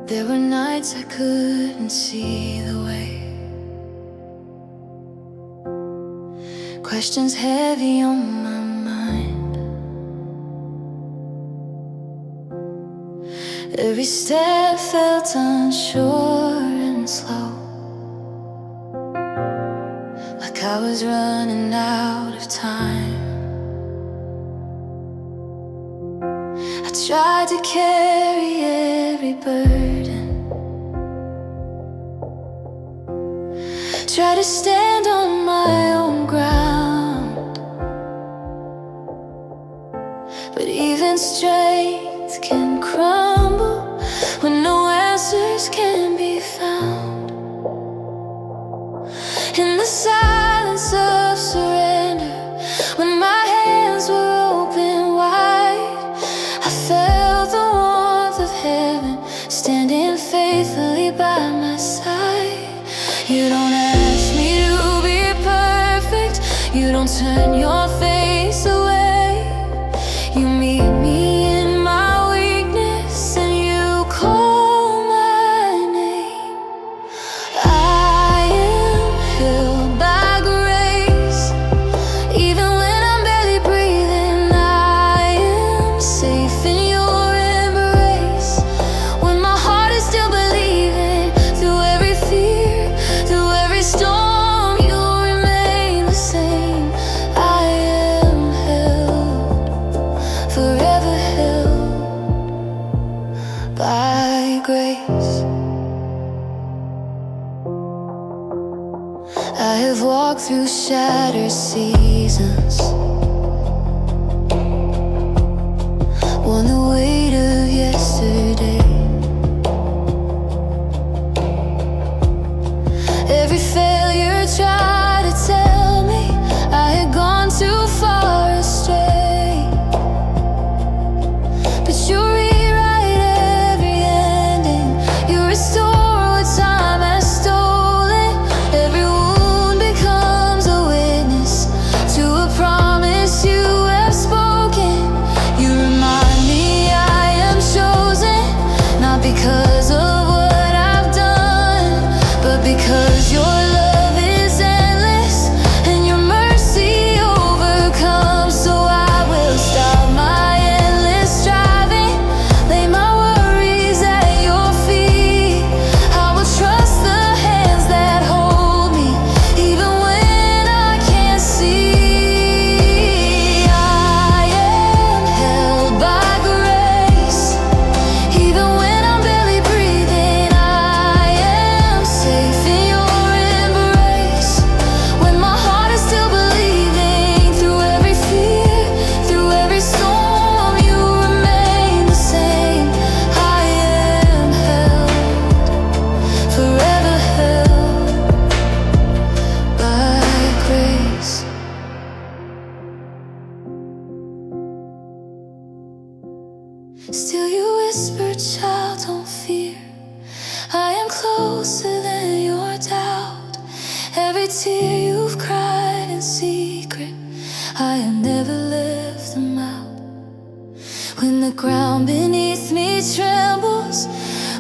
There were nights I couldn't see the way. Questions heavy on my mind. Every step felt unsure and slow, like I was running out of time. I tried to carry every burden, try to stand on my own ground, but even strength can crumble when no answers can be found. In the silence of surrender, when my hands were open wide, I felt the warmth of heaven standing faithfully by my side. You don't ask me to be perfect, you don't turn your face away. You meet me in my weakness and you call my name. I am held by grace, even when I'm barely breathing. I am safe in your embrace, when my heart is still believing. Through every fear, through every storm, you remain the same. I am held, forever held by grace. I have walked through shattered seasons, worn the weight of yesterday. Every failure tried to tell me I had gone too far astray, but you rewrite every ending, you restore what time has stolen. Every wound becomes a witness to a promise you have spoken. You remind me I am chosen, not because of what I've done, but because your love is endless and your mercy overcomes. So I will stop my endless striving, lay my worries at your feet. I will trust the hands that hold me, even when I can't see. I am held by grace, even when I'm barely breathing. I am safe in your embrace, when my heart is still believing. Through every fear, through every storm, you remain the same. I am held, forever held by grace. Still you whisper, child, don't fear. I am closer than your doubt. Every tear you've cried in secret, I have never left them out. When the ground beneath me trembles,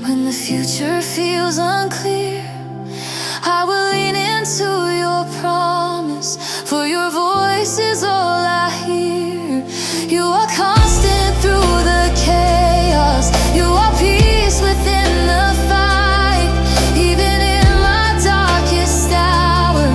when the future feels unclear, I will lean into your promise, for your voice is all I hear. You are constant through the chaos, you are peace within the fight. Even in my darkest hour,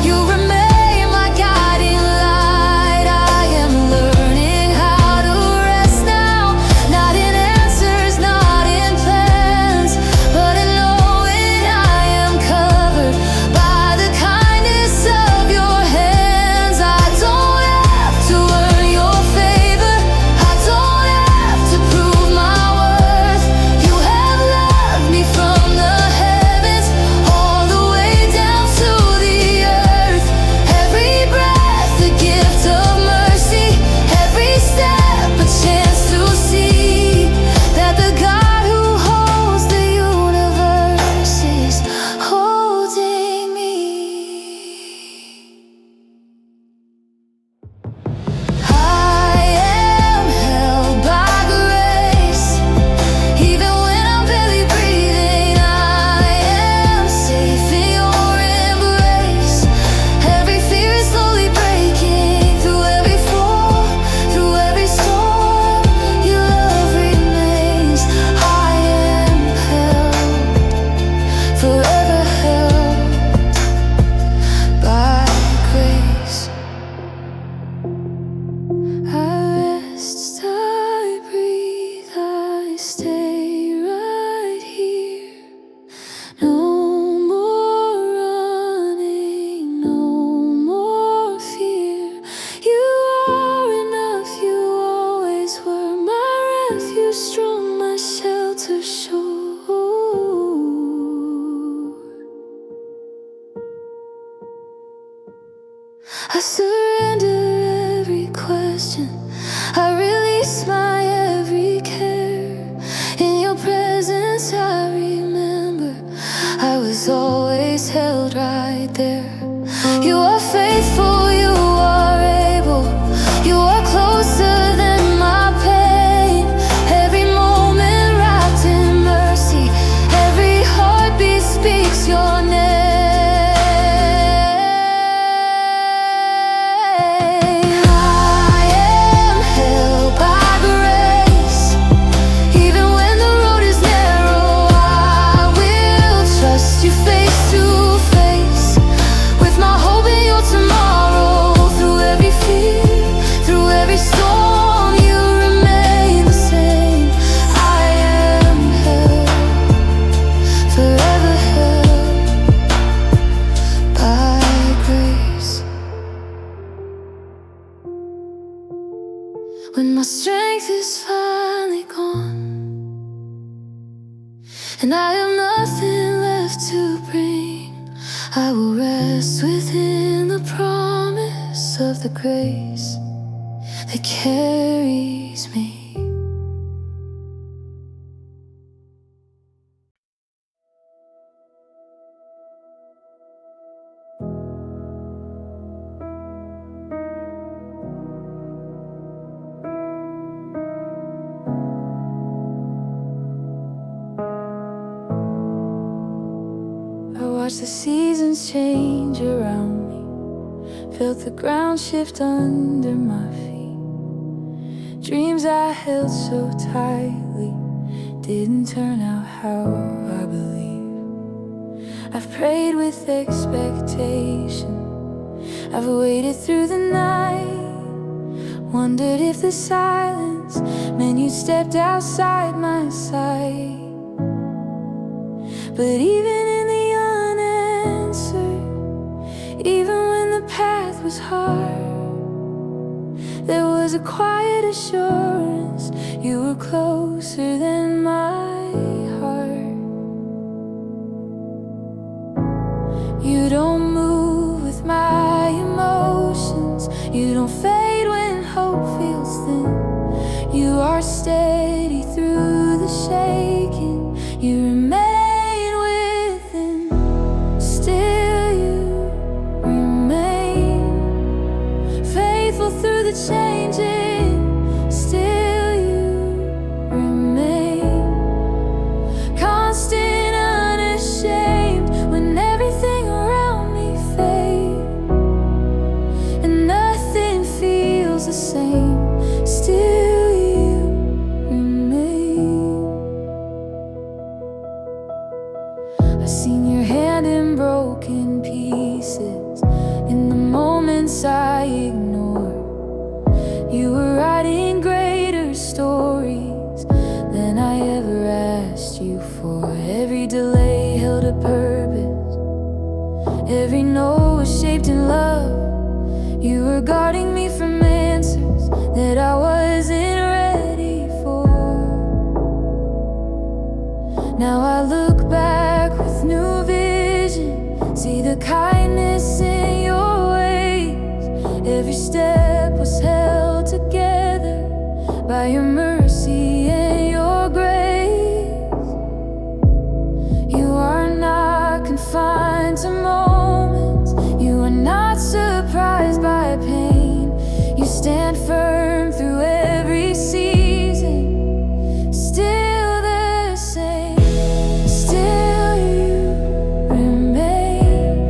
you remain my guiding light. I am learning how to rest now, not in answers, not in plans, but in knowing I am covered by the kindness of your hands. I don't have to earn your favor, I don't I surrender every question, I release my every care. In your presence I remember I was always held right there. You are faithful, you are able, you are closer than my pain. Every moment wrapped in mercy, every heartbeat speaks your name. When my strength is finally gone and I have nothing left to bring, I will rest within the promise of the grace that carries me. Watched the seasons change around me, felt the ground shift under my feet. Dreams I held so tightly didn't turn out how I believed. I've prayed with expectation, I've waited through the night, wondered if the silence meant you stepped outside my sight. But even in the even when the path was hard, there was a quiet assurance you were closer than my heart. You don't move with my emotions, you don't fade when hope feels thin. You are steady through the shaking, you remain through the changing, still you remain constant, unashamed when everything around me fades and nothing feels the same. Still you remain. I've seen your hand in broken pieces, in the moments I ignore. You were writing greater stories than I ever asked you for. Every delay held a purpose, every no was shaped in love. You were guarding me from answers that I wasn't ready for. Now I look back with new vision, see the kindness in your ways. Every step was held together by your mercy and your grace. You are not confined to moments, you are not surprised by pain. You stand firm through every season, still the same. Still you remain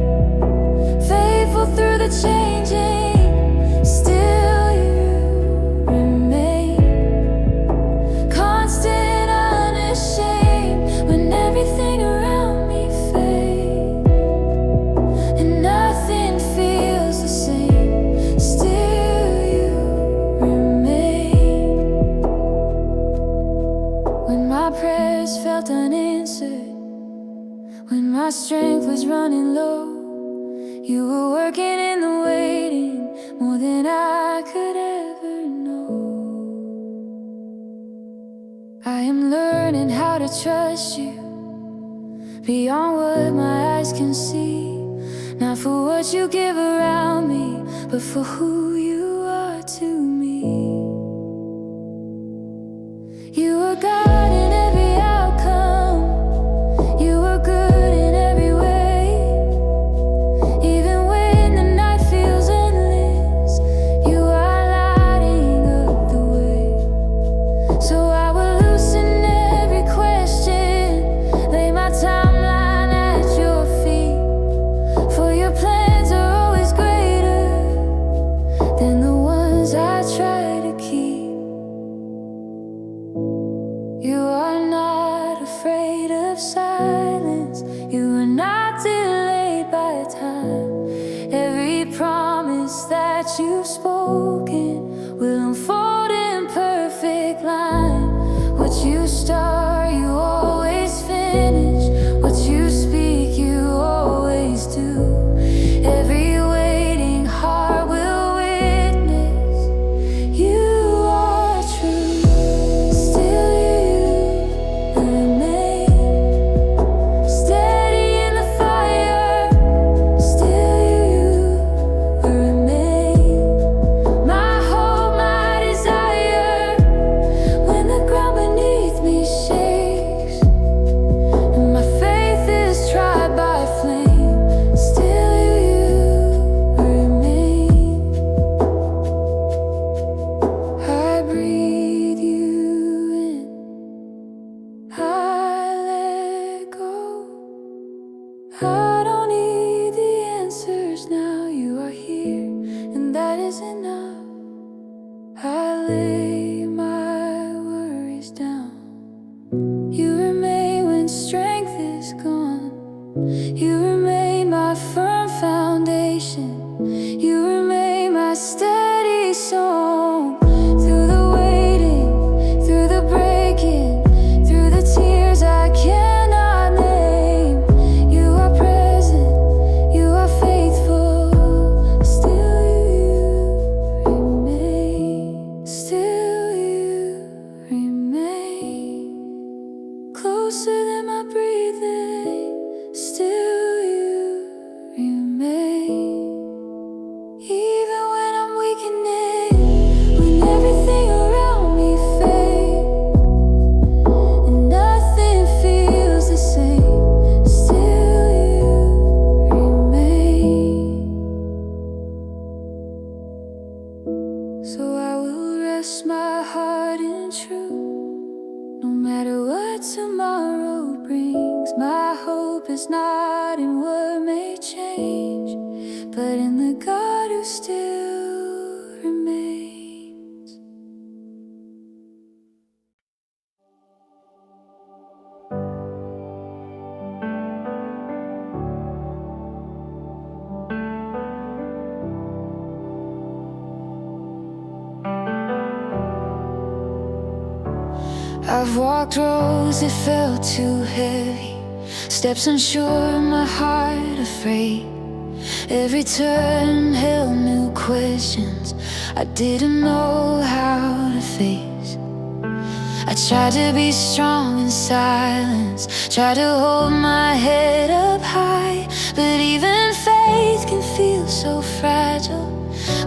faithful through the changing. Prayers felt unanswered, when my strength was running low, you were working in the waiting more than I could ever know. I am learning how to trust you beyond what my eyes can see, not for what you give around me, but for who you are to me. You are God in every outcome. You are good in every way. Even when the night feels endless, you are lighting up the way. So I will loosen every question, lay my timeline at your feet. For your plans are always greater than the ones I try to keep. You are not afraid of silence. You are not delayed by time. Every promise that you've spoken will unfold in perfect line. What you start, you always finish. What you speak, you always do. Every waiting heart will witness you are true. Still you remain, steady in the fire. Still you remain, my hope, my desire. When the ground beneath me shakes and my faith is tried by flame, still you remain. I breathe you in, I let go. I don't need the answers now. You are here, and that is enough. I lay my worries down. You remain when strength is gone. You remain my firm foundation. You remain my steady song. Through the waiting, through the breaking, through the tears I cannot name, you are present, you are faithful. Still you remain, still you remain. Closer than my breathing, still you remain. Even when I'm weakening, when everything around me fades and nothing feels the same, still you remain. So I will rest my heart in truth. No matter what tomorrow brings, my hope is not in what may change, but in the God who still remains. I've walked roads that felt too heavy, steps unsure, my heart afraid. Every turn held new questions I didn't know how to face. I tried to be strong in silence, tried to hold my head up high, but even faith can feel so fragile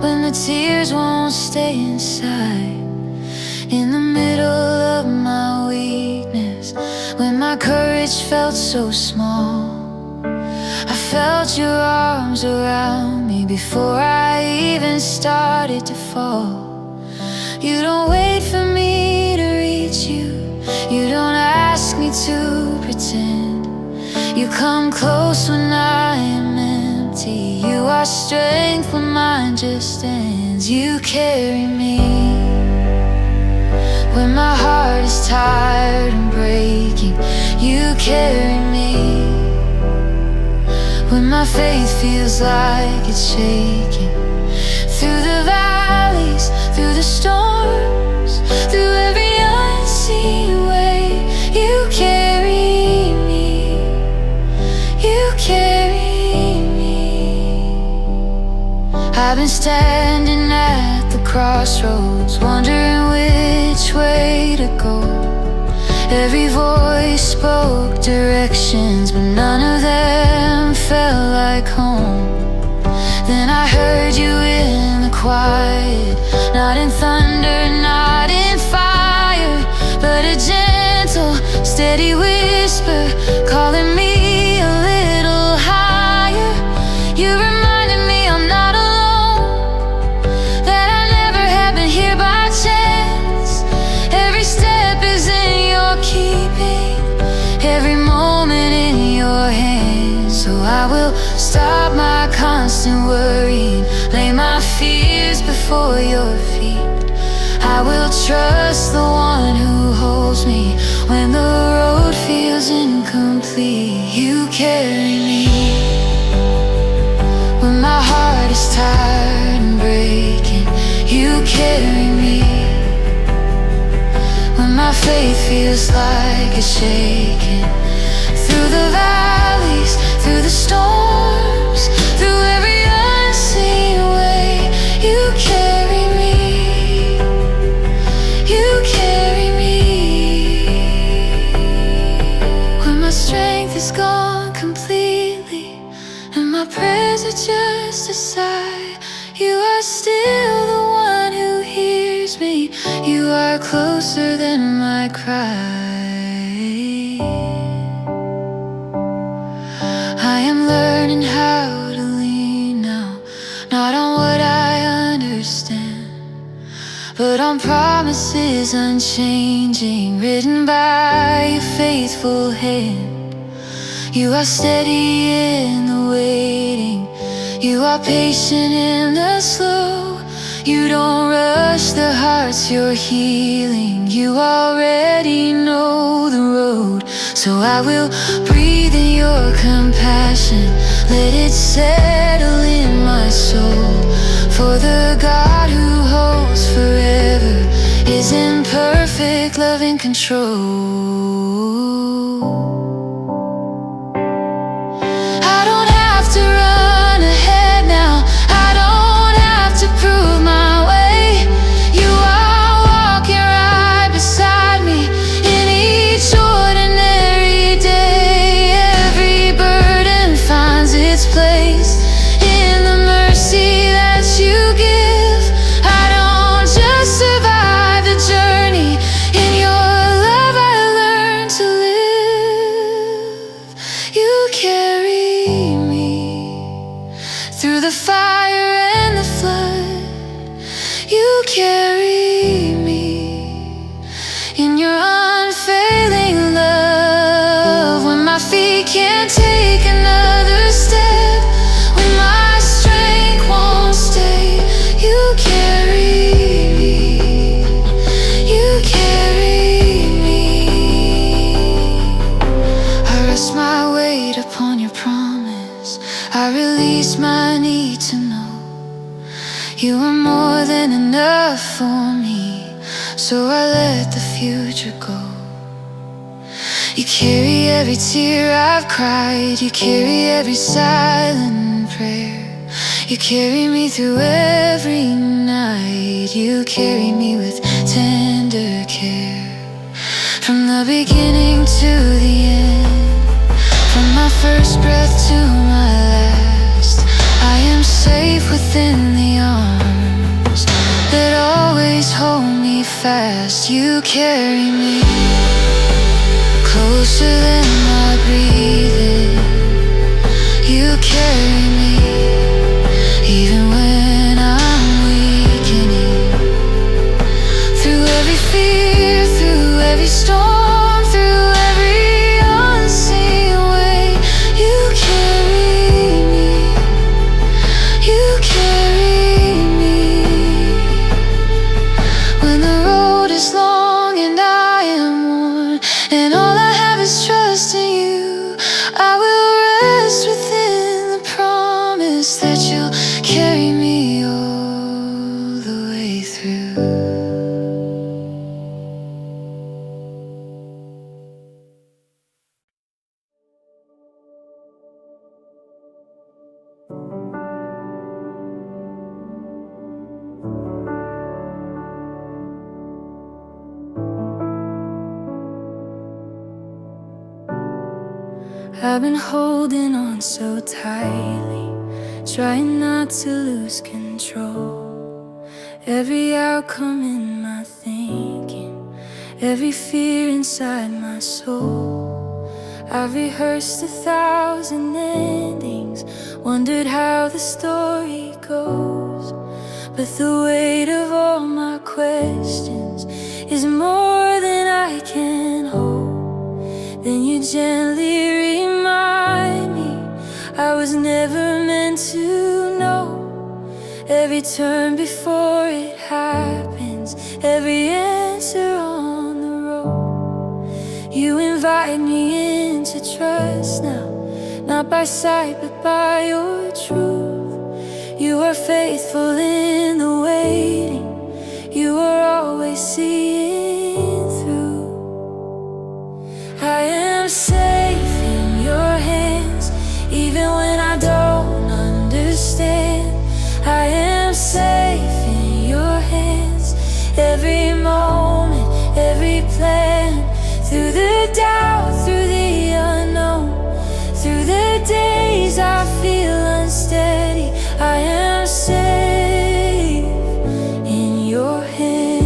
when the tears won't stay inside. In the middle of my weakness, when my courage felt so small, I felt your arms around me before I even started to fall. You don't wait for me to reach you, you don't ask me to pretend. You come close when I am empty, you are strength when mine just ends. You carry me when my heart is tired and breaking. You carry me when my faith feels like it's shaking. Through the valleys, through the storms, through every unseen way, you carry me, you carry me. I've been standing at the crossroads, wondering which way to go. Every voice spoke directions, but none of them felt like home. Then I heard you in quiet, not in thunder, not in fire, but a gentle, steady whisper calling me a little higher. You reminded me I'm not alone, that I never have been here by chance. Every step is in your keeping, every moment in your hands. So I will stop my constant worrying, lay my fears before your feet. I will trust the one who holds me when the road feels incomplete. You carry me when my heart is tired and breaking. You carry me when my faith feels like it's shaking. Through the valleys, through the storms, through every unseen way, you carry me. You carry me. When my strength is gone completely and my prayers are just a sigh, you are still the one who hears me. You are closer than my cry. I am learning how to lean now, not on what I understand, but on promises unchanging, written by your faithful hand. You are steady in the waiting, you are patient in the slow. You don't rush the hearts you're healing, you already know the road. So I will breathe in your compassion, let it settle in my soul. For the God who holds forever is in perfect love and control. I don't have to run ahead now, I don't have to prove my way. You are walking right beside me in each ordinary day. Every burden finds its place in the mercy that you give. I don't just survive the journey, in your love I learn to live. You carry me through the fire and the flood. You carry me in your unfailing love. When my feet can't take another step, when my strength won't stay, you carry me. You carry me. I rest my weight upon your promise, I release my need to know you are more than enough for me. So I let the future go. You carry every tear I've cried, you carry every silent prayer. You carry me through every night, you carry me with tender care. From the beginning to the end, from my first breath to my last, I am safe within the arms that always hold me fast. You carry me closer than my breathing. You carry me even when I'm weakening. Through every fear, through every storm, through every unseen way, you carry me. You carry me. When the road is long and I am worn, and all I have is trust in you, I will rest within the promise that you'll carry me all the way through. I've been holding on so tightly, trying not to lose control. Every outcome in my thinking, every fear inside my soul. I've rehearsed 1,000 endings, wondered how the story goes. But the weight of all my questions is more than I can hold. Then you gently remind me I was never meant to know. Every turn before it happens, every answer on the road. You invite me into trust now, not by sight but by your truth. You are faithful in the waiting, you are always seeing through. I am safe in your hands, even when I don't understand. I am safe in your hands, every moment, every plan. Through the doubt, through the unknown, through the days I feel unsteady, I am safe in your hands.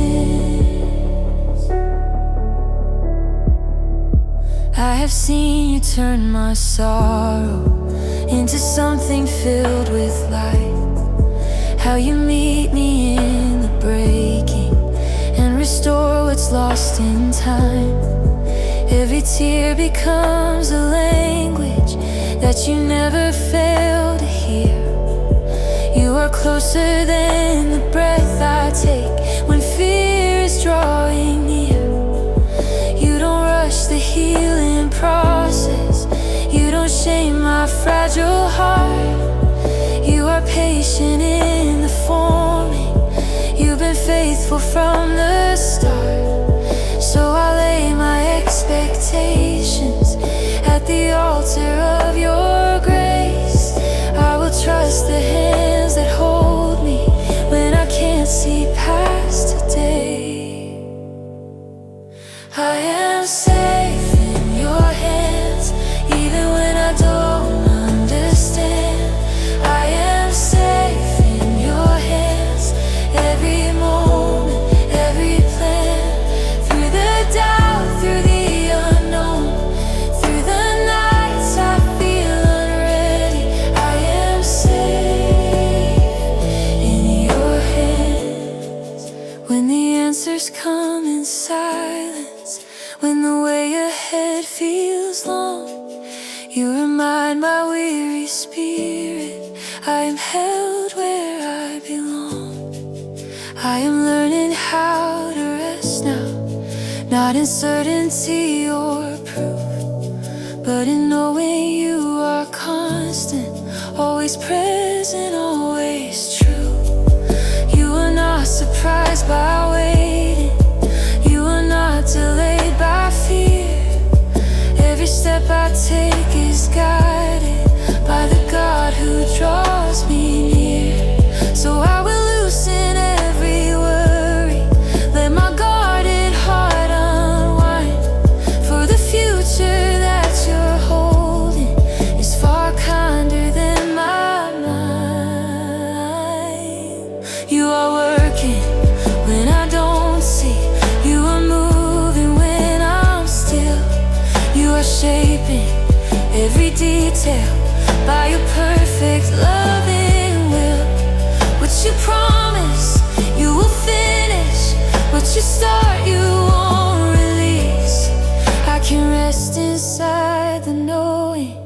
I have seen you turn my sorrow into something filled with light. How you meet me in the breaking and restore what's lost in time. Every tear becomes a language that you never fail to hear. You are closer than the breath I take when fear is drawing near. You don't rush the healing process, you don't shame my fragile heart. You are patient in the forming, you've been faithful from the start. So I lay my expectations at the altar of your grace. I will trust the hands that hold me when I can't see past today. I am safe in your hands, even when I don't understand. I am safe in your hands, every moment, every plan. Through the doubt, through the unknown, through the nights I feel unready, I am safe in your hands. When the answers come in silence, when the way ahead feels long, you remind my weary spirit I am held where I belong. I am learning how to rest now, not in certainty or proof, but in knowing you are constant, always present, always true. You are not surprised by waiting, you are not delayed by fear. Every step I take is guided by the God who draws me near. So I will loosen every worry, let my guarded heart unwind. For the future that you're holding is far kinder than my mind. You are working when I don't see, you are moving when I'm still. You are shaping every detail by your perfect loving will. What you promise, you will finish. What you start, you won't release. I can rest inside the knowing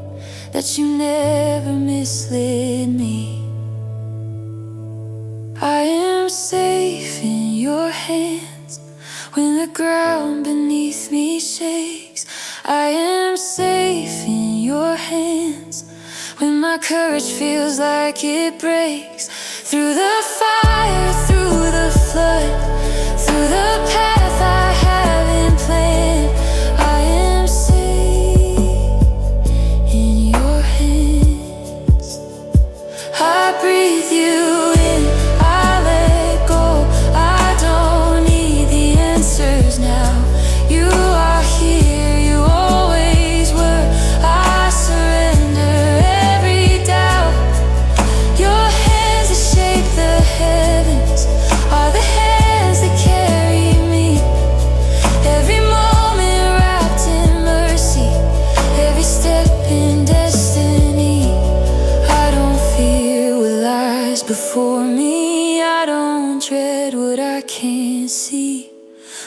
that you never misled me. I am safe in your hands when the ground beneath me shakes. I am safe in your hands when my courage feels like it breaks. Through the fire, through the flood, through the path I haven't planned, I am safe in your hands. I breathe you in, I let go, I don't need the answers now. You are here, you always were. I surrender every doubt. Your hands that shape the heavens are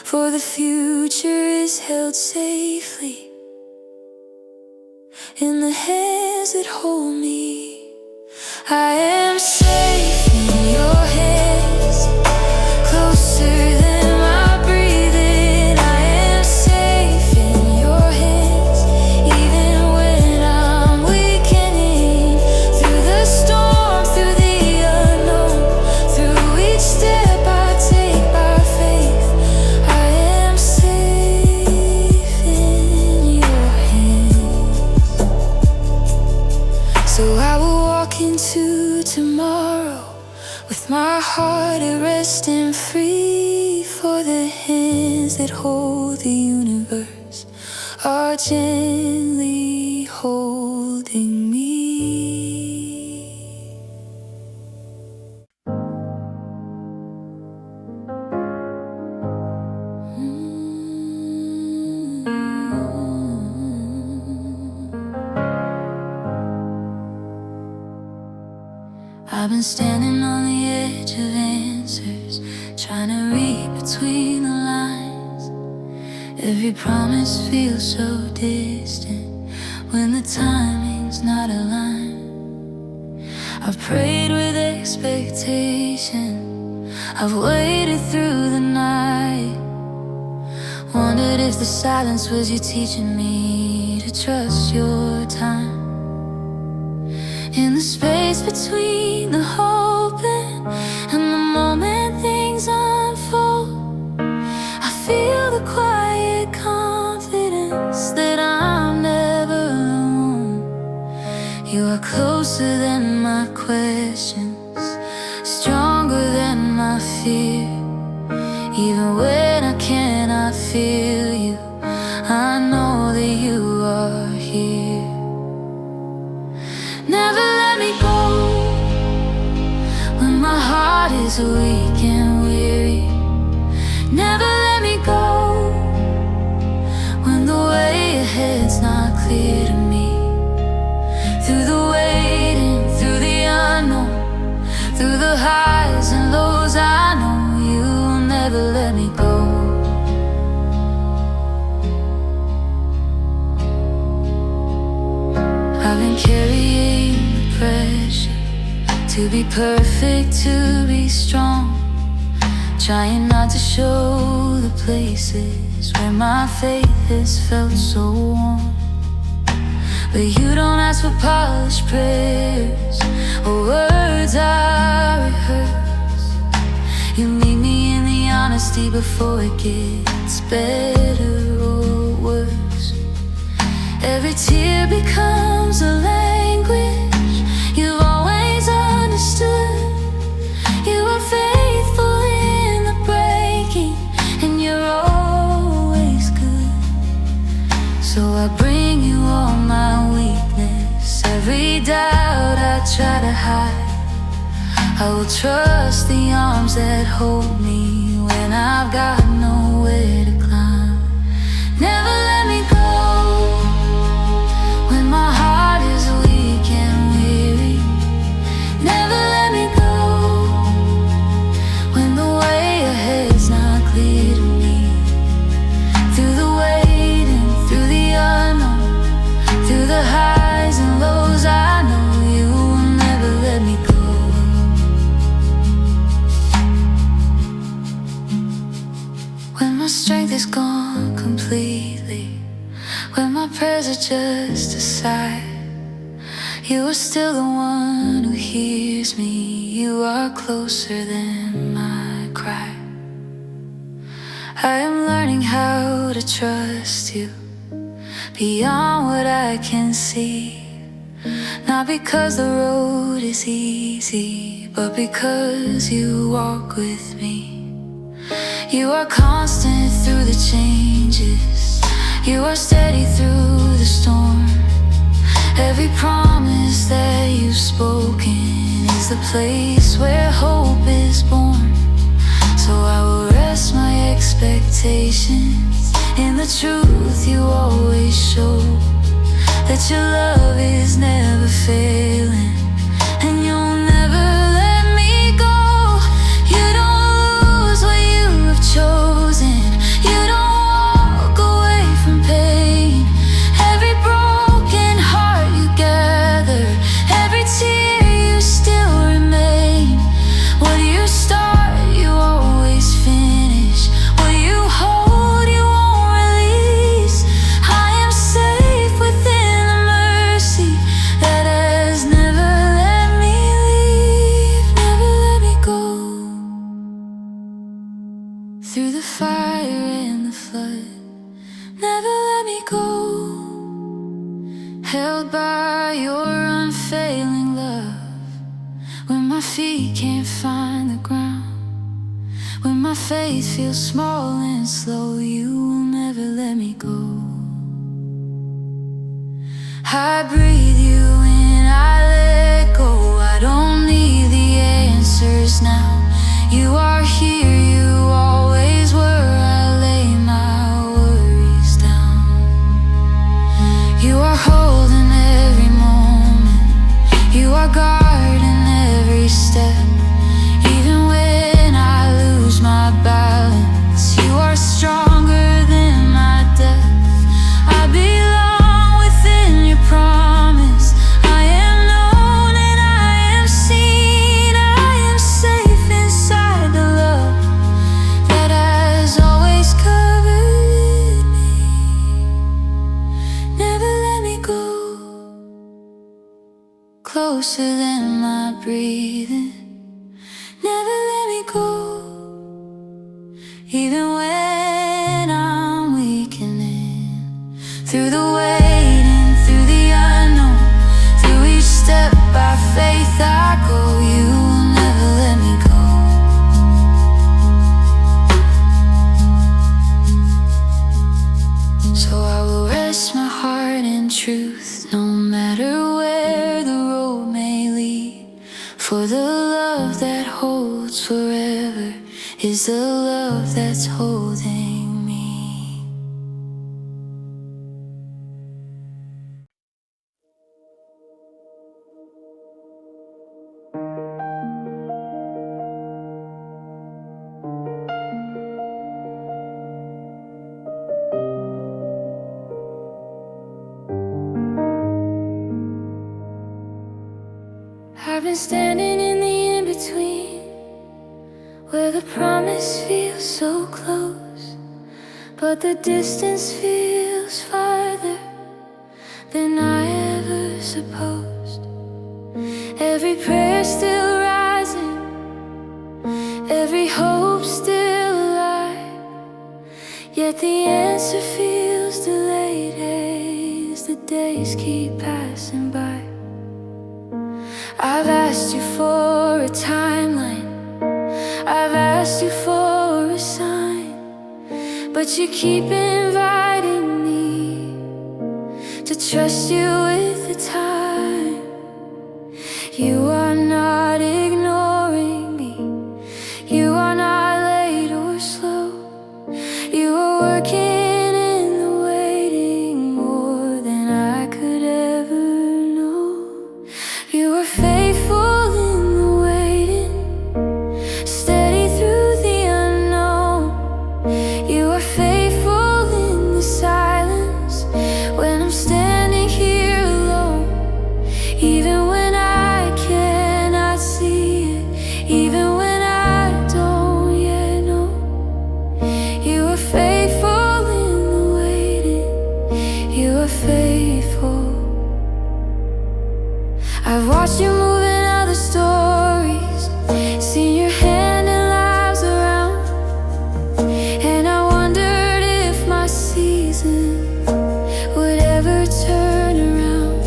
for the future is held safely in the hands that hold me. I am safe in your hands, closer than my breathing. I am safe in your hands, even when I'm weakening. Through the storm, through the unknown, through each step I take by faith, I am safe in your hands. So I will walk into tomorrow with my heart at rest and free, for the hands that hold the universe are gently holding me. I've been standing on the edge of answers, trying to read between the lines. Every promise feels so distant when the timing's not aligned. I've prayed with expectation, I've waited through the night, wondered if the silence was you teaching me to trust your time. In the space between the hoping and the moment things unfold, I feel the quiet confidence that I'm never alone. You are closer than my questions, stronger than my fear. Even when I cannot feel you, I know that you are here. Never let me go when my heart is weak and weary. Never let me go when the way ahead's not clear to me. Through the waiting, through the unknown, through the highs and lows, I know you will never let me go. I've been carrying the pressure to be perfect, to be strong, trying not to show the places where my faith has felt so warm. But you don't ask for polished prayers or words I rehearse. You meet me in the honesty before it gets better or worse. Every tear becomes a language you've always understood. You are faithful in the breaking, and you're always good. So I bring you all my weakness, every doubt I try to hide. I will trust the arms that hold me when I've got nowhere to climb. Never let me go when my heart is weak and weary. Never let me go when the way ahead's not clear to me. Through the waiting, through the unknown, through the highs and lows, I know you will never let me go. When my strength is gone completely, when my prayers are just a sigh, you are still the one who hears me. You are closer than my cry. I am learning how to trust you beyond what I can see. Not because the road is easy, but because you walk with me. You are constant through the changes, you are steady through the storm. Every promise that you've spoken is the place where hope is born. So I will rest my expectations in the truth you always show, that your love is never failing, and you'll never let me go. You don't lose what you have chosen, by your unfailing love. When my feet can't find the ground, when my faith feels small and slow, you will never let me go. I breathe you in, I let go. I don't need the answers now. You are here, you always were. I lay my worries down. You are holding every moment, you are guarding every step. Even when I lose my balance, you are stronger than my death. I belong within your promise. I am known and I am seen. I am safe inside the love that has always covered me. Never let me go. Closer than my breathing. Never let me go. Even when I'm weakening, through the waiting, through the unknown, through each step by faith I go. You will never let me go. So I will rest my heart in truth, no matter where the road may lead. For the love that holds forever is the love that's holding me. I've been standing in the in-between, where the promise feels so close, but the distance feels farther than I ever supposed. Every prayer still rising, every hope still alive, yet the answer feels delayed as the days keep passing by. I've asked you for a timeline, I've asked you for a sign, but you keep inviting me to trust you with the time. You are not ignoring me, you are not late or slow. You are working in the waiting more than I could ever know. You are faithful in the waiting, steady through the unknown. You are faithful in the silence, when I'm standing here alone. Even when I cannot see it, even when I don't yet know. You are faithful in the waiting, you are faithful. I've watched you move in other stories, seen your hand in lives around, and I wondered if my season would ever turn around.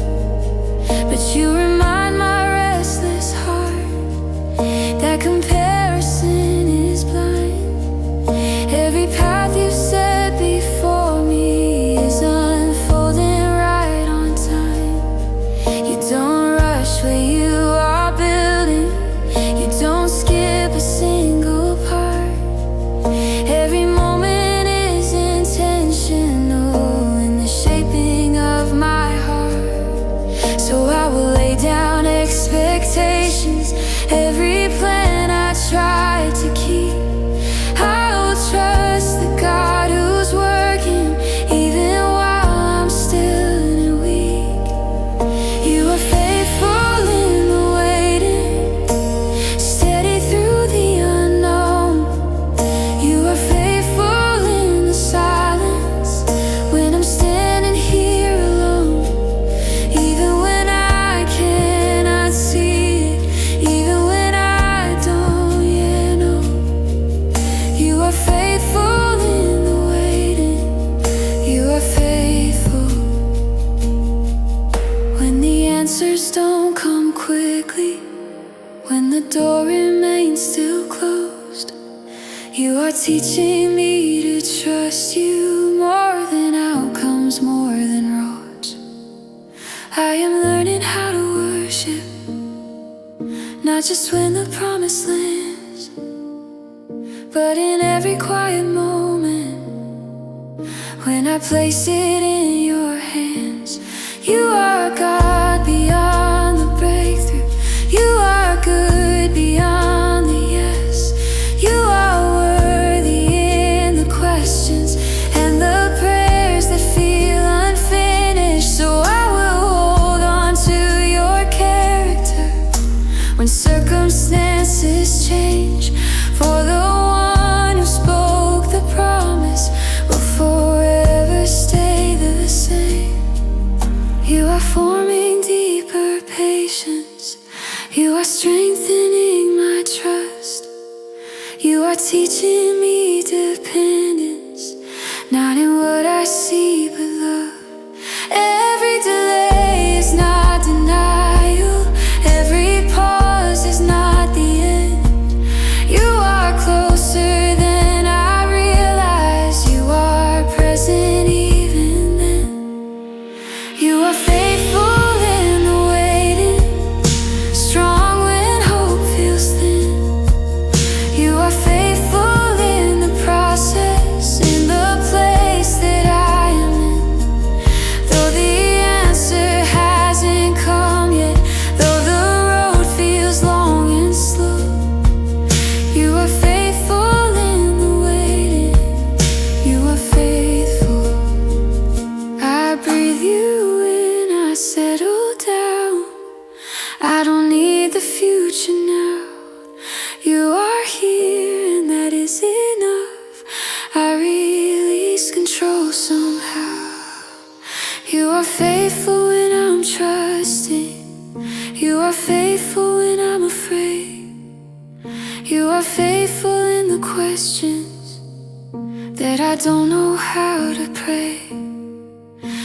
But you remind my restless heart that comparison is blind. Every path you've set before me is unfolding right on time. You don't rush where you are building, you don't skip a single part. Every moment is intentional in the shaping of my heart. So I will lay down expectations, every plan I try to keep. I will trust the God who's working, even while I'm still weak. You are faithful in answers don't come quickly, when the door remains still closed, you are teaching me to trust you more than outcomes, more than roads. I am learning how to worship, not just when the promise lands, but in every quiet moment, when I place it in your hands. You are God beyond the breakthrough. You are good beyond the yes. You are worthy in the questions and the prayers that feel unfinished. So I will hold on to your character when circumstances change. For the one who spoke the promise will forever stay the same. You are forming deeper patience. You are strengthening my trust. You are teaching me dependence, not in what I see but love. Every delay is not denial. Every pause is not the end. You are closer than I realize. You are present even then. You are faithful in the waiting, strong when hope feels thin. You are faithful in the process, in the place that I am in. Though the answer hasn't come yet, though the road feels long and slow, you are faithful in the waiting. You are faithful. I breathe you in, I settle down. I don't need the future now. You are here and that is enough. I release control somehow. You are faithful when I'm trusting. You are faithful when I'm afraid. You are faithful in the questions that I don't know how to pray.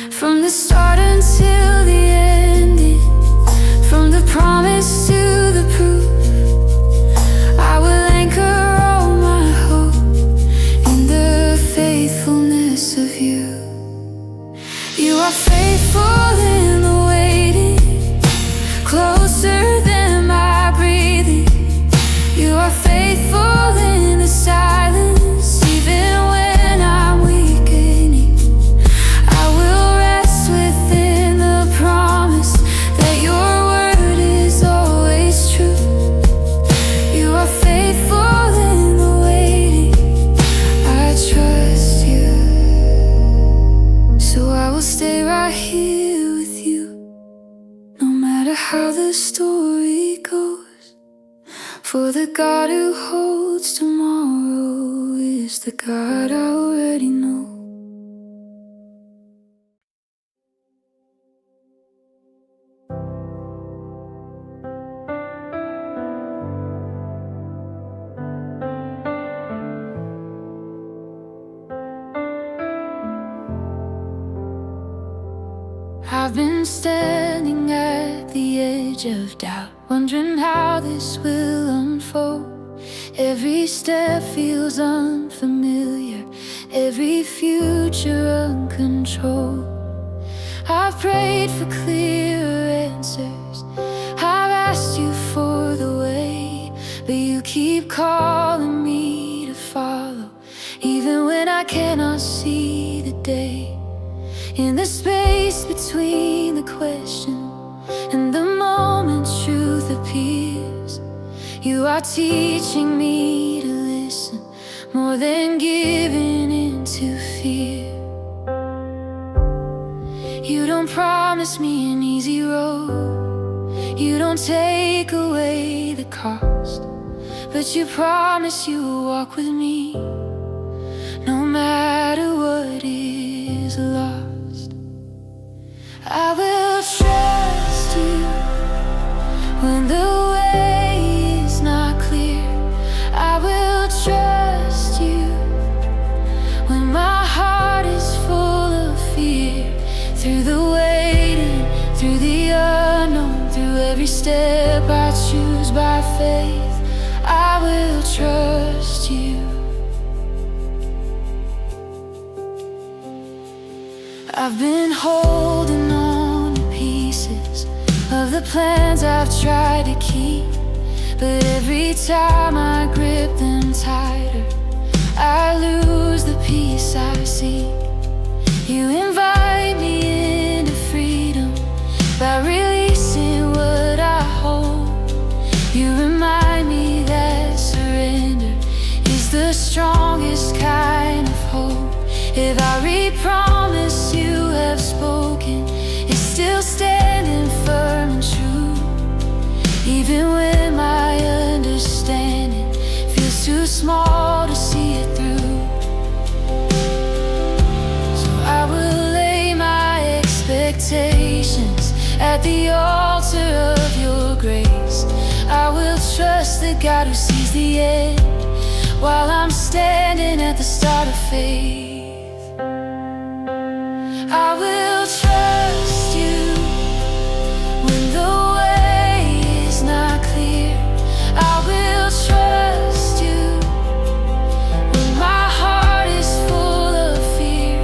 From the start until the ending, from the promise to the proof, I will anchor all my hope in the faithfulness of you. You are faithful in the waiting, closer than my breathing. You are faithful in the silence, even when I'm weakening. I will rest within the promise that your word is always true. You are faithful in the waiting. I trust you. So I will stay right here with you, no matter how the story goes. For the God who holds tomorrow is the God I already know. I've been standing at the edge of doubt, wondering how this will unfold. Every step feels unfamiliar, every future uncontrolled. I've prayed for clearer answers, I've asked you for the way, but you keep calling me to follow, even when I cannot see the day. In the space between the question and the moment truth appears, you are teaching me to listen more than giving in to fear. You don't promise me an easy road, you don't take away the cost, but you promise you will walk with me no matter what is lost. I will trust you when the way is not clear. I will trust you when my through the waiting, through the unknown, through every step I choose by faith, I will trust you. I've been holding on to pieces of the plans I've tried to keep, but every time I grip them tighter, I lose the peace I seek. You invite me into freedom by releasing what I hold. You remind me that surrender is the strongest kind of hope. If every promise you have spoken is still standing firm and true, even when my understanding feels too small to see it through. So I will lay my expectations at the altar of your grace. I will trust the God who sees the end while I'm standing at the start of faith. I will trust you when the way is not clear. I will trust you when my heart is full of fear.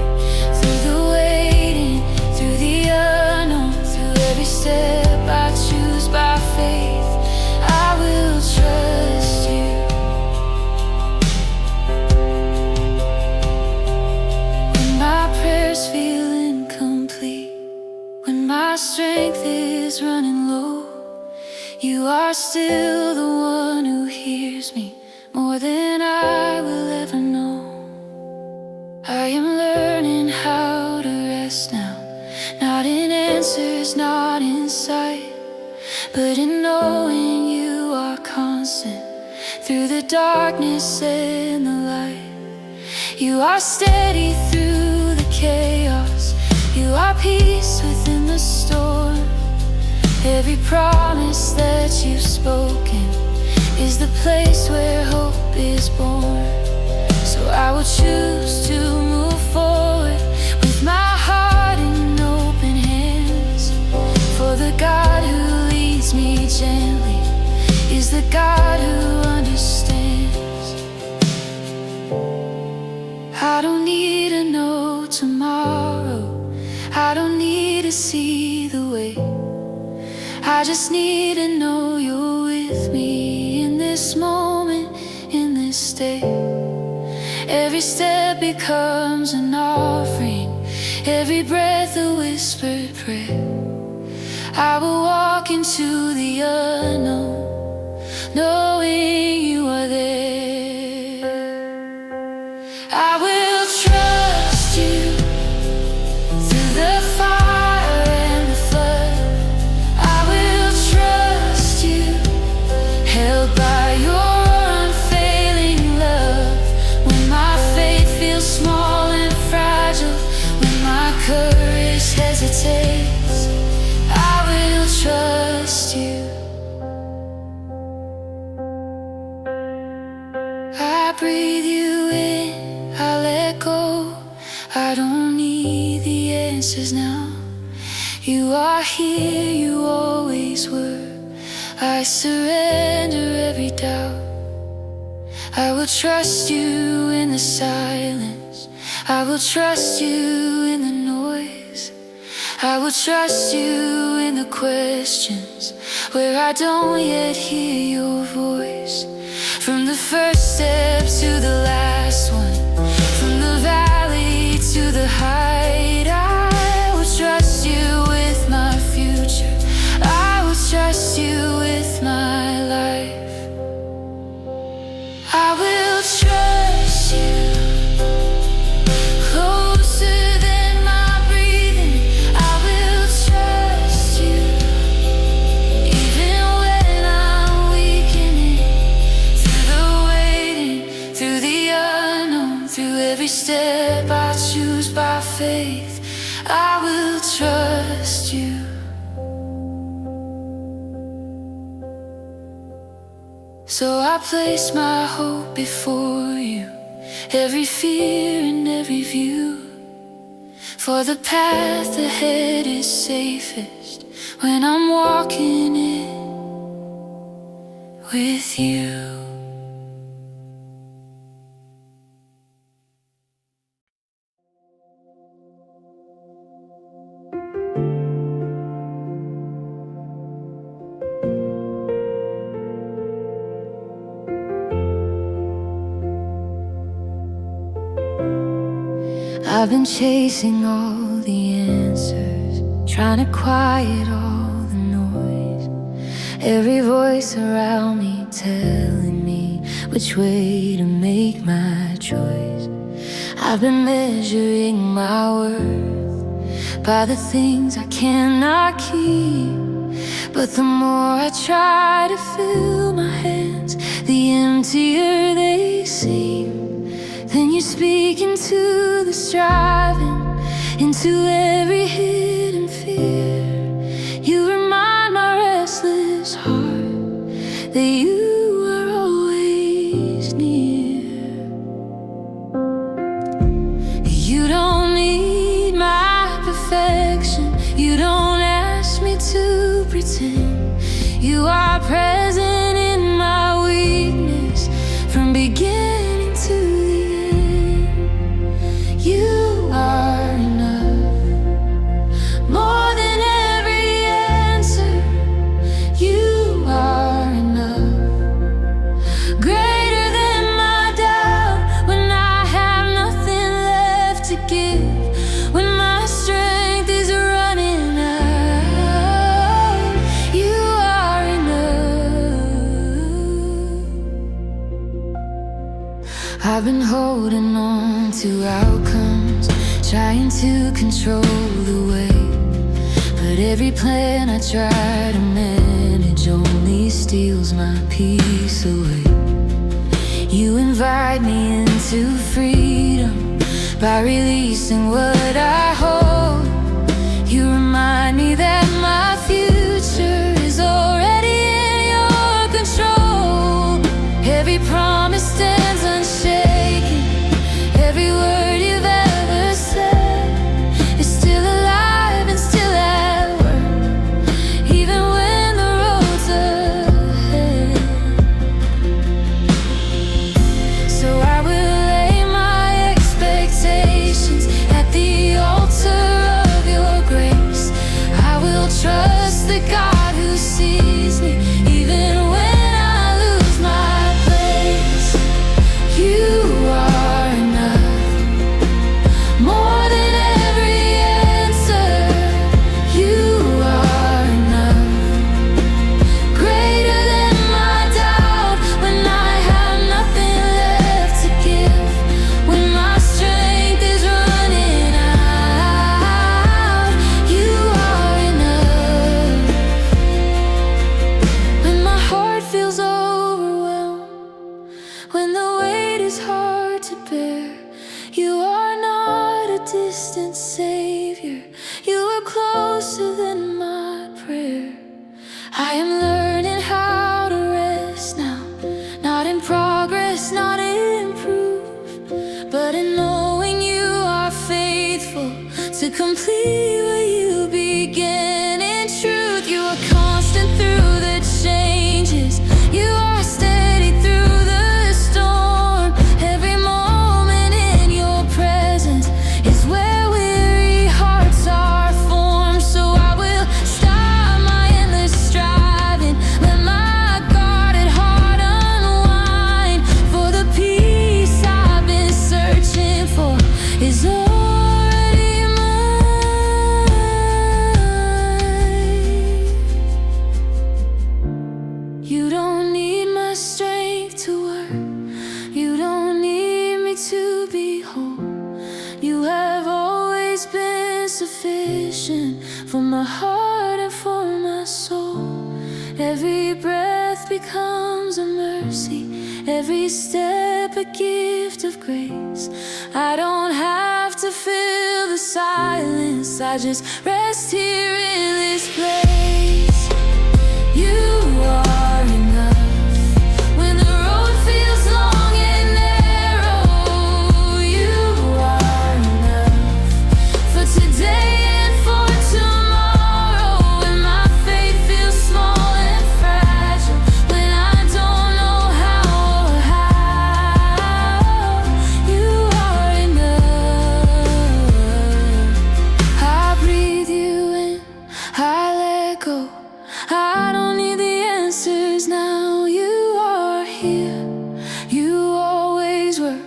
Through the waiting, through the unknown, through every step I choose by faith, I will trust you. When my prayers feel incomplete, when my strength is running low, you are still the one who hears me more than I will ever know. I am learning how to rest now, not in answers, not in sight, but in knowing you are constant through the darkness and the light. You are steady through the chaos, you are peace within the storm. Every promise that you've spoken is the place where hope is born. So I will choose to move forward with my heart in open hands. For the God who leads me gently is the God who understands. I don't need to know tomorrow, I don't need to see the way. I just need to know you're with me in this moment, in this day. Every step becomes an offering, every breath a whispered prayer. I will walk into the unknown, knowing you are there. I will trust you through the fire and the flood. I will trust you, held by your unfailing love. When my faith feels small and fragile, when my courage hesitates, I will trust you. I breathe you in, I let go. I don't need the answers now. You are here, you always were. I surrender every doubt. I will trust you in the silence, I will trust you in the noise. I will trust you in the questions where I don't yet hear your voice. From the first step to the last one, from the valley to the height, I will trust you with my future, I will trust you with my life. I will trust you closer than my breathing. I will trust you even when I'm weakening. Through the waiting, through the unknown, through every step I choose by faith, I will trust you. So I place my hope before you, every fear and every view. For the path ahead is safest when I'm walking it with you. I've been chasing all the answers, trying to quiet all the noise. Every voice around me telling me which way to make my choice. I've been measuring my worth by the things I cannot keep, but the more I try to fill my hands, the emptier they seem. Then you speak into the striving, into every hidden fear. You remind my restless heart that you are always near. You don't need my perfection, you don't ask me to pretend. You are present in my weakness, from beginning to the end. You are enough, more than every answer. You are enough, greater than my doubt. When I have nothing left to give, when my strength is running out, you are enough. I've been holding on to outcomes, trying to control the way, but every plan I try to manage only steals my peace away. You invite me into freedom by releasing what I hold. You remind me that my future is already in your control. Every promise stands unshaken, every word you've ever said is still alive and still at work, even when the road's ahead. So I will lay my expectations at the altar of your grace. I will trust the God who sees me, even when I lose my place. You are enough, more than every answer. You are enough, greater than my doubt. When I have nothing left to give, when my strength is running out, you are enough. When my heart feels overwhelmed, when the weight is hard to bear, you are not a distant savior. You are closer than my prayer. I am learning how to rest now, not in progress, not in proof, but in knowing you are faithful to complete what you began in truth. You are constant through the changes, you are steady through the storm. Every moment in your presence is where weary hearts are formed. So I will stop my endless striving, let my guarded heart unwind. For the peace I've been searching for is already mine. You don't need my strength to work, you don't need me to be whole. You have always been sufficient for my heart and for my soul. Every breath becomes a mercy, every step a gift of grace. I don't have to fill the silence, I just rest here in this place. You are enough. When the road feels long and narrow, you are enough. For today and for tomorrow, when my go. I don't need the answers now. You are here, you always were.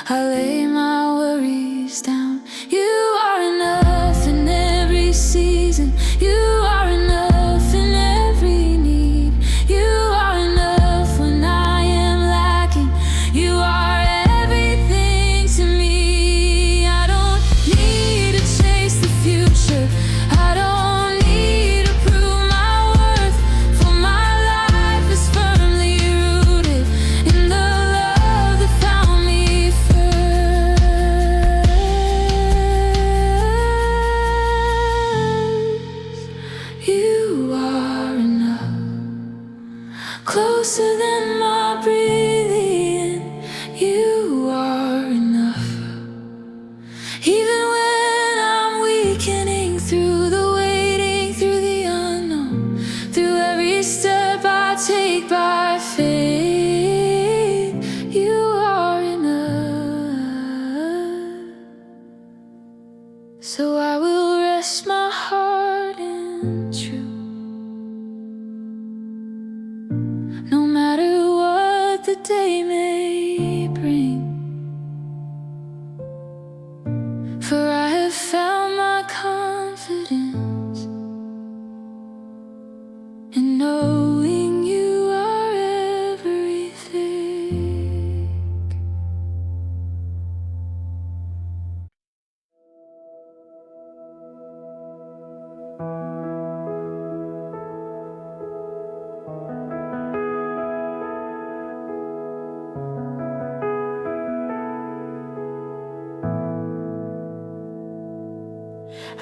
I lay my worries down. You are enough in every season. You are enough in every need. You are enough when I am lacking. You are everything to me. I don't need to chase the future. I don't need to prove my worth, for my life is firmly rooted in the love that found me first. You are enough, closer than my breathing. You are enough, even when I'm weakening, through the waiting, through the unknown, through every step I take by faith. You are enough. So I will rest my heart in truth, no matter what the day may bring. For I have found my confidence in knowing you are everything.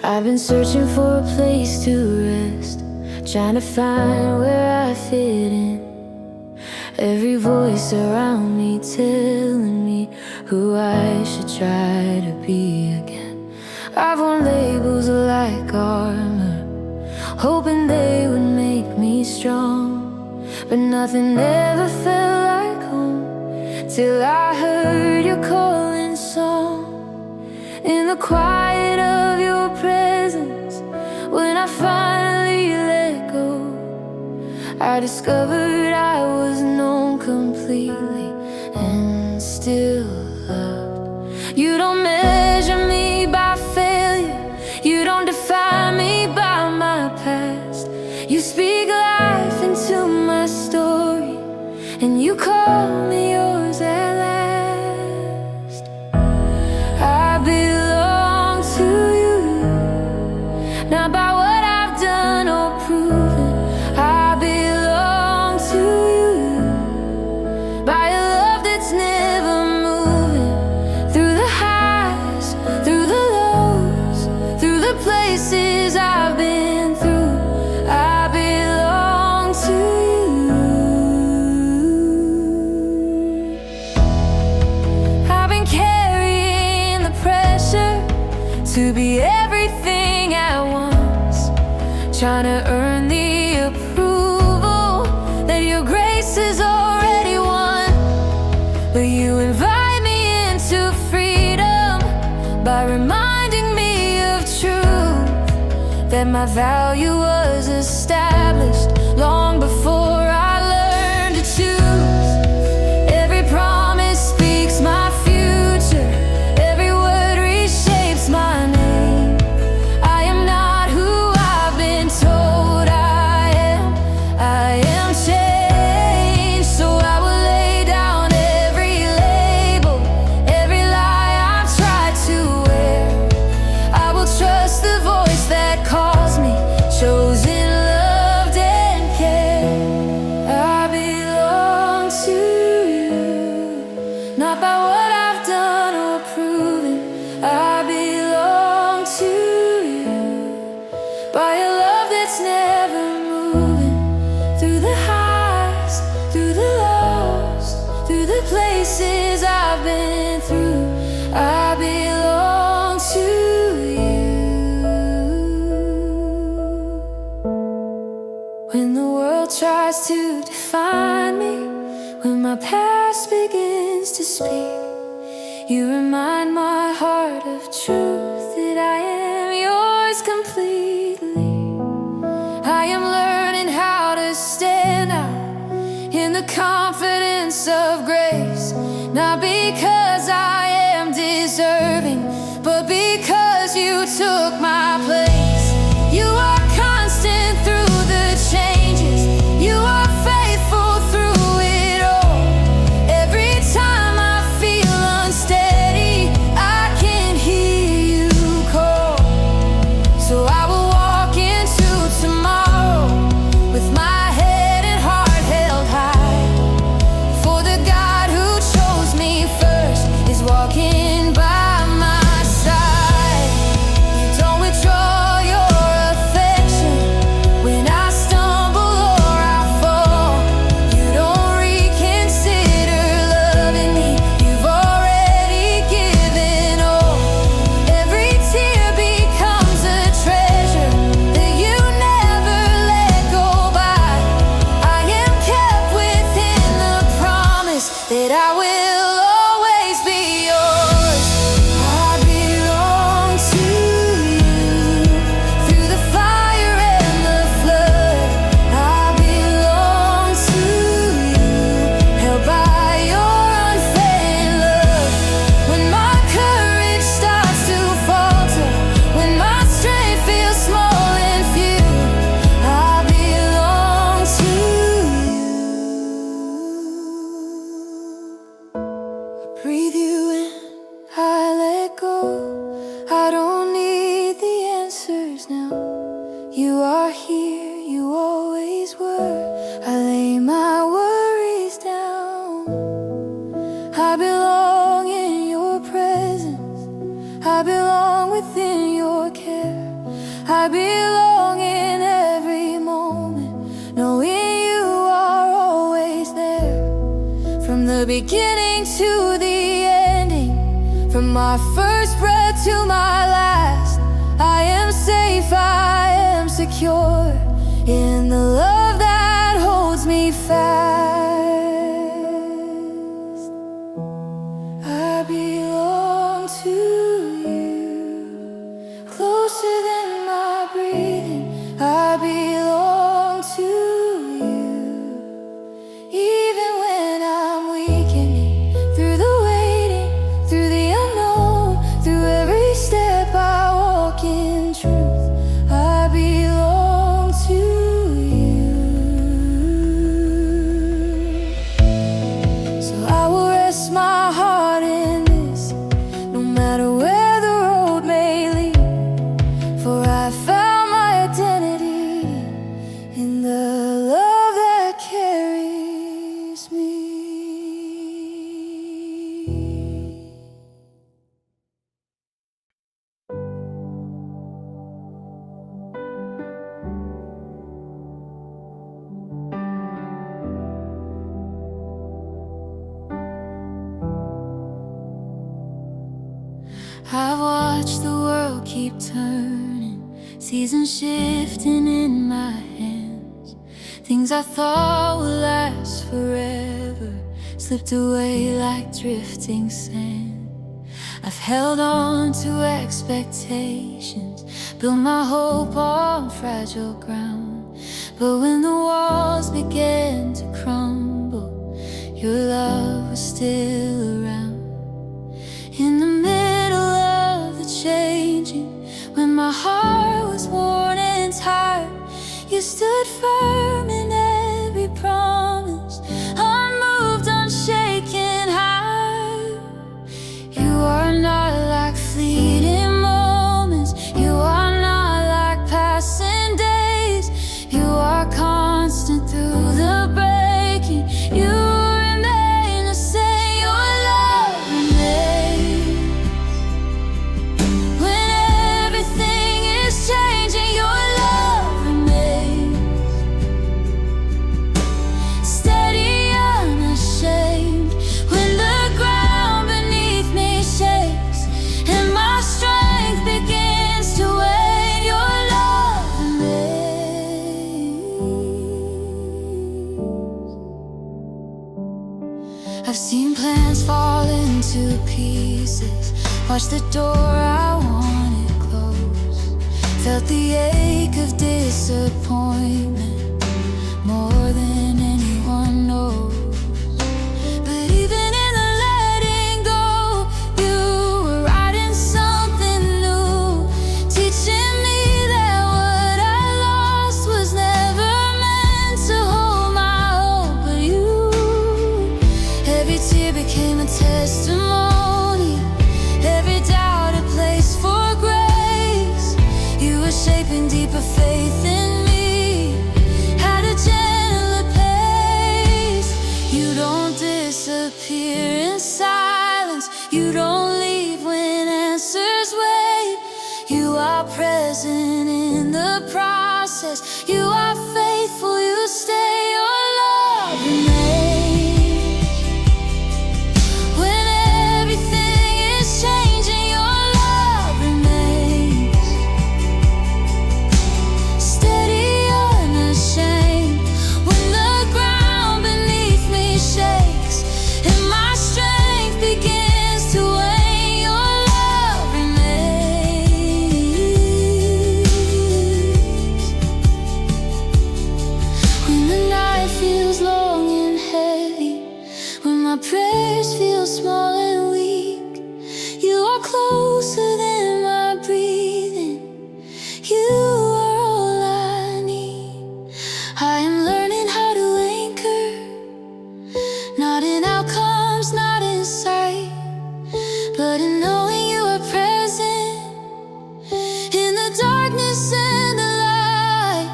I've been searching for a place to rest, trying to find where I fit in. Every voice around me telling me who I should try to be again. I've worn labels like armor, hoping they would make me strong, but nothing ever felt like home till I heard your calling song. In the quiet of your presence, when I finally let go, I discovered I was known completely and still loved. You don't measure me by failure, you don't define me by my past. You speak life into my story, and you call me yours at last. I belong to you, not by what I've done or proven. I belong to you, by a love that's never moving. Through the highs, through the lows, through the places I've been through, I belong to you. I've been carrying the pressure to be everything at once, trying to earn the approval that your grace has already won. But you invite me into freedom by reminding me of truth, that my value was established long before I learned to choose. Every promise speaks my future, every word reshapes my name. I am not who I've been told I am. I am changed, so I will lay down every label, every lie I've tried to wear. I will trust the voice that calls me, chosen, loved, and cared. I belong to you, not by what I've done or proven. I belong to you, by a love that's never moving. Through the highs, through the lows, through the places I've been through, I belong to you. When the world tries to define me, when my past begins to speak, you remind my heart of truth, that I am yours completely. I am not because I am deserving, but because you took my place. You are constant through the changes, you are faithful through it all. Every time I feel unsteady, I can hear you call. So I will walk into tomorrow with my head and heart held high, for the God who chose me first is walking by my side. You don't withdraw your affection when I stumble or I fall. You don't reconsider loving me, you've already given all. Every tear becomes a treasure that you never let go by. I am kept within the promise that I will always be yours. I belong to you through the fire and the flood. I belong to you, held by your unfailing love. When my courage starts to falter, when my strength feels small and few, I belong to you. Breathe you in, I let go. I don't need the answers now. You are here, you always were. I lay my worries down. I belong in your presence, I belong within your care. I belong in every moment, knowing you are always there. From the beginning to the ending, from my first breath to my last, I am safe, I am secure in the love that holds me fast. I belong to you, closer than my breathing. I belong to you, even when I'm weakening. Through the waiting, through the unknown, through every step I walk in truth, I belong to you. So I will rest my heart in this, no matter where the road may lead, for I found my identity in the love that carries me. I've watched the world keep turning, seasons shifting in my hands. Things I thought would last forever slipped away like drifting sand. I've held on to expectations, built my hope on fragile ground. But when the walls began to crumble, your love was still around. In the middle of the changing, when my heart was worn and tired, you stood firm in every promise, unmoved, unshaken, high. You are not like fleeting moments, you are not like passing days. You are constant through the breaking, you remain the same, your love remains. When everything is changing, your love remains. Steady, unashamed, when the ground beneath me shakes and my strength begins to wane, your love remains. I've seen plans fall into pieces, watched the door I wanted close, felt the ache of disappointment more than anyone knows. But even in the land feels long and heavy, when my prayers feel small and weak, you are closer than my breathing. You are all I need. I am learning how to anchor, not in outcomes, not in sight, but in knowing you are present in the darkness and the light.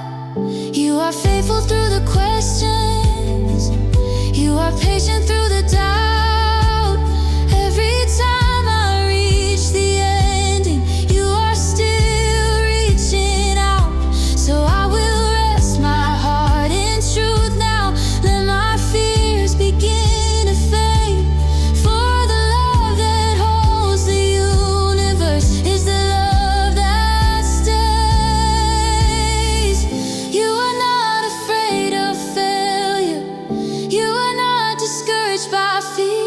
You are faithful through the questions, you are patient through the doubt. Every time I reach the ending, you are still reaching out. So I will rest my heart in truth now. Let my fears begin to fade, for the love that holds the universe is the love that stays. You are not afraid of failure, you are not discouraged by fear.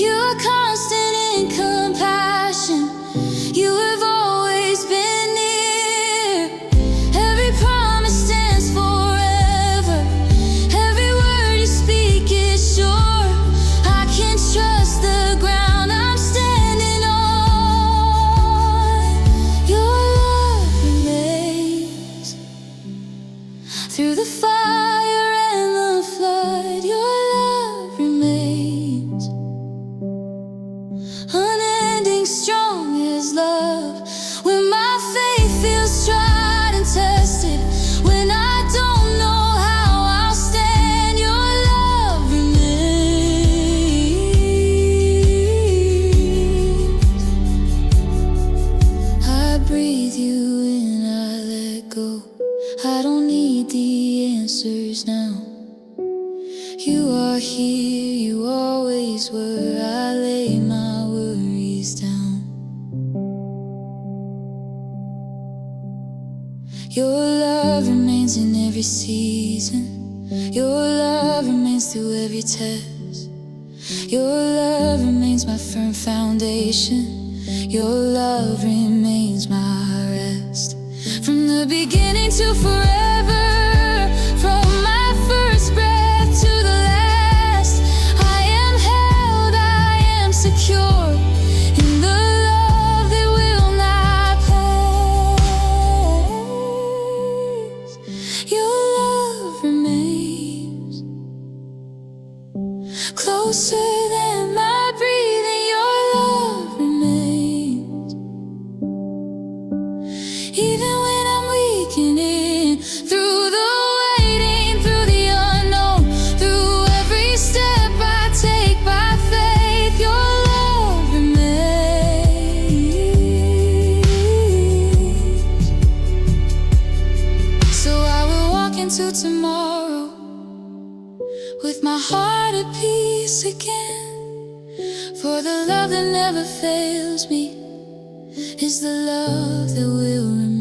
You are constant in compassion, you have always been near. Every promise stands forever, every word you speak is sure. I can trust the ground I'm standing on. Your love remains through the fire and the flood. Your love remains unending, strong as love. When my faith feels tried and tested, when I don't know how I'll stand, your love remains. I breathe you in, I let go. I don't need the answers now. You are here, you always were. I lay my worries down. Your love remains in every season, your love remains through every test. Your love remains my firm foundation, your love remains my rest. From the beginning to forever, from my first breath to the last, I am held, I am secure in the love that will not pass. Your love remains closer than my breathing. Your love remains even when I'm weakening, through the waiting, through the unknown, through every step I take by faith. Your love remains. So I will walk into tomorrow with my heart at peace again, for the love that never fails me is the love that will remain.